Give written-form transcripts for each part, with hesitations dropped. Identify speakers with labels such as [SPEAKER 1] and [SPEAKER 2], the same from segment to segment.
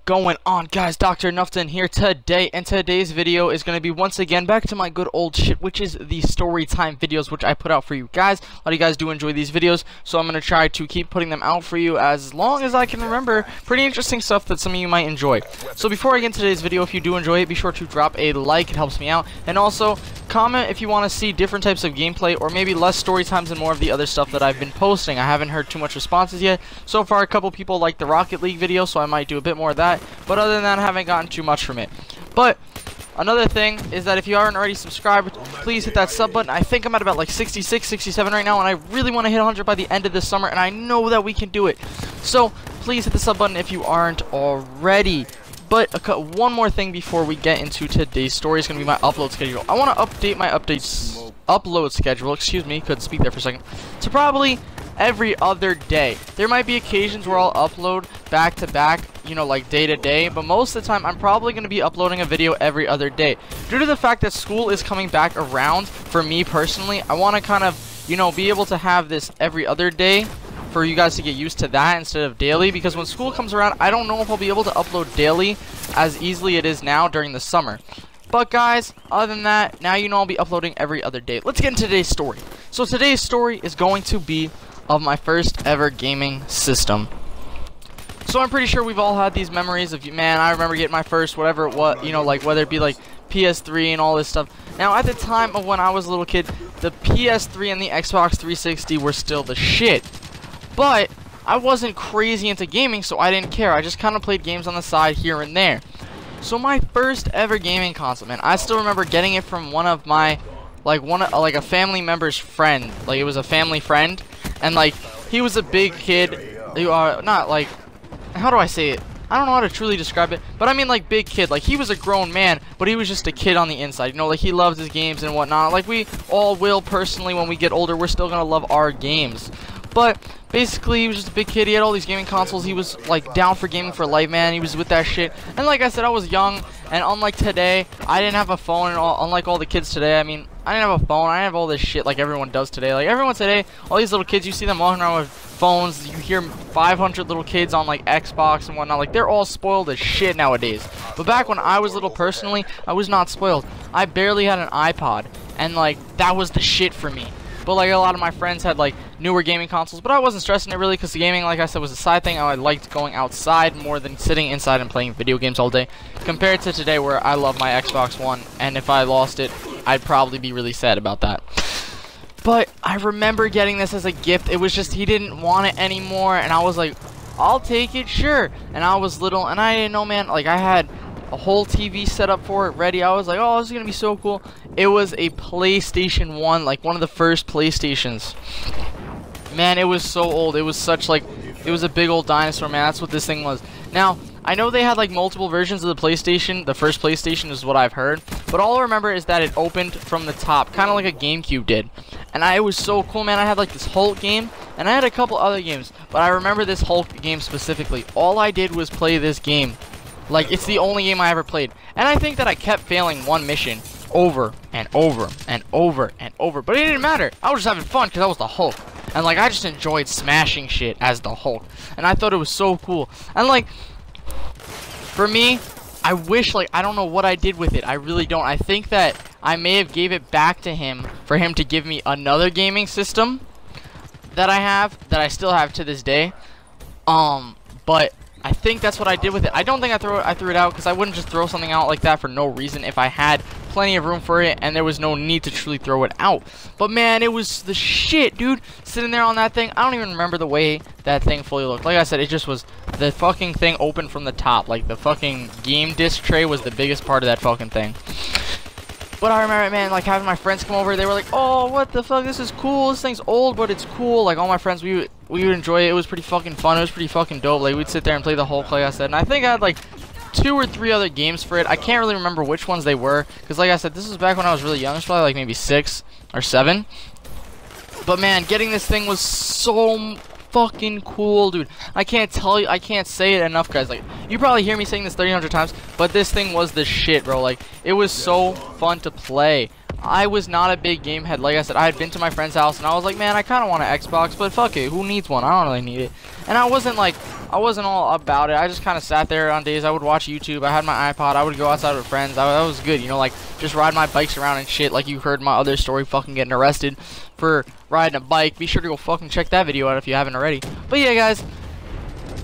[SPEAKER 1] going on, guys? Dr. Nuffton here today, and today's video is going to be once again back to my good old shit, which is the story time videos which I put out for you guys. A lot of you guys do enjoy these videos, so I'm going to try to keep putting them out for you as long as I can remember. Pretty interesting stuff that some of you might enjoy. So before I get into today's video, if you do enjoy it, be sure to drop a like. It helps me out, and also comment if you want to see different types of gameplay or maybe less story times and more of the other stuff that I've been posting. I haven't heard too much responses yet. So far, a couple people like the Rocket League video, so I might do a bit more of that. But other than that, I haven't gotten too much from it. But another thing is that if you aren't already subscribed, please hit that sub button. I think I'm at about like 66, 67 right now, and I really want to hit 100 by the end of this summer, and I know that we can do it. So please hit the sub button if you aren't already. But one more thing before we get into today's story is going to be my upload schedule. I want to update my upload schedule, excuse me, couldn't speak there for a second, to probably every other day. There might be occasions where I'll upload back to back, you know, like day to day, but most of the time I'm probably going to be uploading a video every other day. Due to the fact that school is coming back around, for me personally, I want to kind of, you know, be able to have this every other day for you guys to get used to that instead of daily, because when school comes around, I don't know if I'll be able to upload daily as easily it is now during the summer. But guys, other than that, now you know I'll be uploading every other day. Let's get into today's story. So today's story is going to be of my first ever gaming system. So I'm pretty sure we've all had these memories of, man, I remember getting my first whatever it was, you know, like whether it be like PS3 and all this stuff. Now at the time of when I was a little kid, the PS3 and the Xbox 360 were still the shit. But I wasn't crazy into gaming, so I didn't care. I just kind of played games on the side here and there. So my first ever gaming console, man, I still remember getting it from one of my, like a family member's friend. Like it was a family friend, and like he was a big kid. Not like, how do I say it? I don't know how to truly describe it, but I mean like big kid. Like he was a grown man, but he was just a kid on the inside. You know, like he loved his games and whatnot. Like we all will personally when we get older. We're still gonna love our games. But basically, he was just a big kid. He had all these gaming consoles. He was like down for gaming for life, man. He was with that shit. And like I said, I was young, and unlike today, I didn't have a phone. And unlike all the kids today, I mean, I didn't have a phone. I didn't have all this shit like everyone does today. Like everyone today, all these little kids, you see them walking around with phones. You hear 500 little kids on like Xbox and whatnot. Like they're all spoiled as shit nowadays. But back when I was little, personally, I was not spoiled. I barely had an iPod, and like that was the shit for me. But like a lot of my friends had like newer gaming consoles, but I wasn't stressing it really because the gaming, like I said, was a side thing. I liked going outside more than sitting inside and playing video games all day, compared to today where I love my Xbox One, and if I lost it, I'd probably be really sad about that. But I remember getting this as a gift. It was just he didn't want it anymore, and I was like, I'll take it, sure. And I was little, and I didn't know, man, like I had a whole TV set up for it, ready. I was like, oh, this is gonna be so cool. It was a PlayStation 1, like one of the first PlayStations. Man, it was so old. It was such like, it was a big old dinosaur, man. That's what this thing was. Now, I know they had like multiple versions of the PlayStation. The first PlayStation is what I've heard, but all I remember is that it opened from the top, kind of like a GameCube did. And it was so cool, man. I had like this Hulk game, and I had a couple other games, but I remember this Hulk game specifically. All I did was play this game. Like, it's the only game I ever played. And I think that I kept failing one mission over and over and over and over. But it didn't matter. I was just having fun because I was the Hulk. And, like, I just enjoyed smashing shit as the Hulk. And I thought it was so cool. And, like, for me, I wish, like, I don't know what I did with it. I really don't. I think that I may have gave it back to him for him to give me another gaming system that I still have to this day. But I think that's what I did with it. I don't think I threw it out, because I wouldn't just throw something out like that for no reason if I had plenty of room for it and there was no need to truly throw it out. But man, it was the shit, dude. Sitting there on that thing, I don't even remember the way that thing fully looked. Like I said, it just was the fucking thing open from the top. Like the fucking game disc tray was the biggest part of that fucking thing. But I remember, man, like having my friends come over, they were like, oh, what the fuck, this is cool, this thing's old, but it's cool. Like all my friends, we would enjoy it. It was pretty fucking fun. It was pretty fucking dope. Like we'd sit there and play the Hulk, like I said. And I think I had like 2 or 3 other games for it. I can't really remember which ones they were, because like I said, this was back when I was really young. It was probably like maybe 6 or 7. But man, getting this thing was so fucking cool, dude. I can't tell you, I can't say it enough, guys. Like, you probably hear me saying this 300 times, but this thing was the shit, bro. Like, it was so fun to play. I was not a big game head. Like I said, I had been to my friend's house, and I was like, man, I kind of want an Xbox, but fuck it, who needs one? I don't really need it. And I wasn't like I wasn't all about it. I just kind of sat there on days I would watch YouTube. I had my iPod. I would go outside with friends. That was good, you know, like just ride my bikes around and shit. Like you heard my other story, fucking getting arrested for riding a bike. Be sure to go fucking check that video out if you haven't already. But yeah, guys,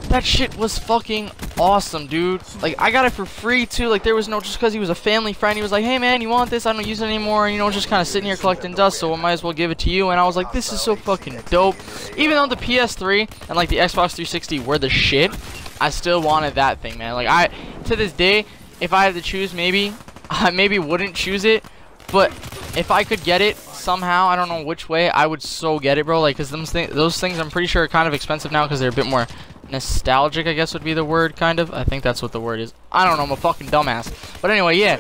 [SPEAKER 1] that shit was fucking awesome, dude. Like, I got it for free too. Like, there was no, just because he was a family friend, he was like, hey man, you want this? I don't use it anymore, and, you know, just kind of sitting here collecting dust, so I might as well give it to you. And I was like, this is so fucking dope. Even though the PS3 and like the Xbox 360 were the shit, I still wanted that thing, man. Like, to this day, if I had to choose, maybe I maybe wouldn't choose it, but if I could get it somehow, I don't know which way, I would so get it, bro. Like, because those things I'm pretty sure are kind of expensive now because they're a bit more nostalgic, I guess would be the word, kind of. I think that's what the word is. I don't know, I'm a fucking dumbass. But anyway, yeah,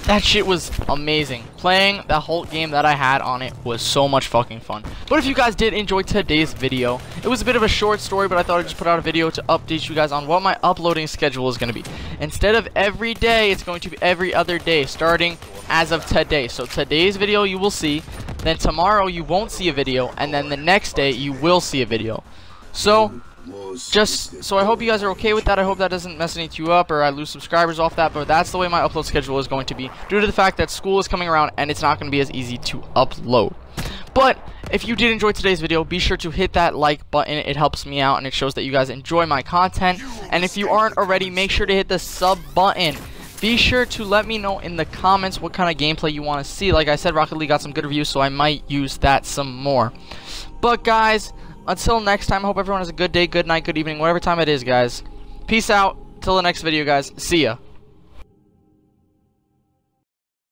[SPEAKER 1] that shit was amazing. Playing that whole game that I had on it was so much fucking fun. But if you guys did enjoy today's video, it was a bit of a short story, but I thought I'd just put out a video to update you guys on what my uploading schedule is going to be. Instead of every day, it's going to be every other day, starting as of today. So today's video you will see, then tomorrow you won't see a video, and then the next day you will see a video. So I hope you guys are okay with that. I hope that doesn't mess anything you up or I lose subscribers off that, but that's the way my upload schedule is going to be due to the fact that school is coming around and it's not going to be as easy to upload. But if you did enjoy today's video, be sure to hit that like button. It helps me out and it shows that you guys enjoy my content. And if you aren't already, make sure to hit the sub button. Be sure to let me know in the comments what kind of gameplay you want to see. Like I said, Rocket League got some good reviews, so I might use that some more. But guys, until next time, I hope everyone has a good day, good night, good evening, whatever time it is, guys. Peace out. Till the next video, guys. See ya.